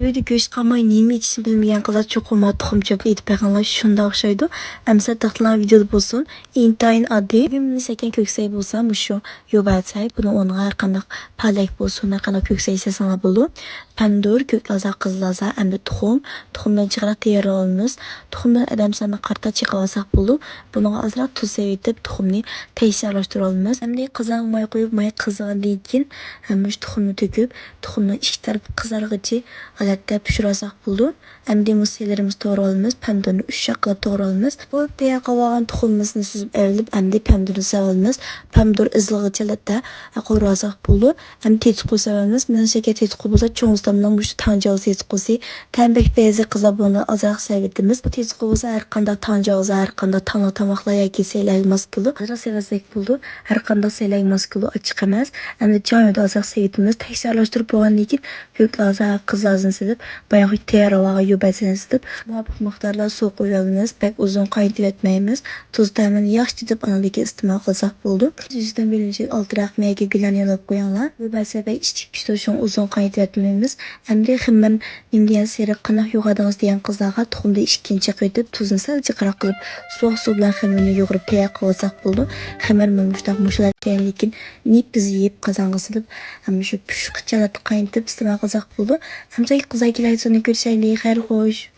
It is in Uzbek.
Böyle göz kalmayı neymi için bilmeyen kızlar çok olmadı tuxumçuk edip bakanlar şunda okşaydı. Əmsə taxtılan videoda bulsun. İntayın adı. Bugün seken köksey bulsa bu şu yobatay. Bunu onun her kandak palak bulsun. Her kandak köksey sesana bulu. Pandur, köklaza, kızlaza, əmdə tuxum. Tuxumdan çıkarak diğer olunuz. Tuxumdan adam sana karta çıkavasak bulu. Bunu azrak tuz sevitip tuxumni teysiyalaştırılmaz. Əmdə kızan may koyup may kızan deyken. Əmmiş tuxumnu töküp tuxumdan iki taraf kızargıcı alatda pişirasak buldu. Əmdi musellerimiz doğralımız. Pendurunu 3 şaqlap doğralımız. Bu diğer qavagan tuxumumuzni süzüp ərilip əmdi pendurunu savalımız. Pendur ızlığı alatda qo'rasak buldu. Əmdi tetsuqu savalımız. Мен şeker tetsuqu bulsa çoğustamdan bu şu tancağı tetsuqusi. Tembek beyazı qızabını azaq sevdimiz. Bu tetsuqu bulsa her qanda tancağı her qanda tanı tamakla yaki seylayılmaz kulu. Azaq sevazek buldu. Her qanda seylayılmaz kulu açık emez. Əmdi canyoda azaq sevdimiz. Teksirlaştırıp boğan lekin köklazaq kızlazın silip bayağı teyaralağa yubasını silip muhabbet muhtarlar su koyalımız. Pek uzun kayıt etmeyimiz. Tuz təmini yaxşı dip analıki istimal qılsaq buldu. Yüzden birinci altı raqmiyəki gülen yalap koyanlar. Yubası pek içtik pişti şun uzun kayıt etmeyimiz. Əmdi ximmen indiyen seri qınaq yuğadığınız diyen kızlağa tuxumda işkinci qıydıp tuzunu sadece qıraq qılıp soğuk su bilen ximmenini yuğurup teyar qılsaq buldu. Ximmen mümüştaq muşlar diyen lekin nip bizi yiyip kazanğı silip şu püşük çalatı kayıntıp istimal qılsaq buldu. Hamza ilk kızay kilayı sonu görüşəyli, xeyr hoş.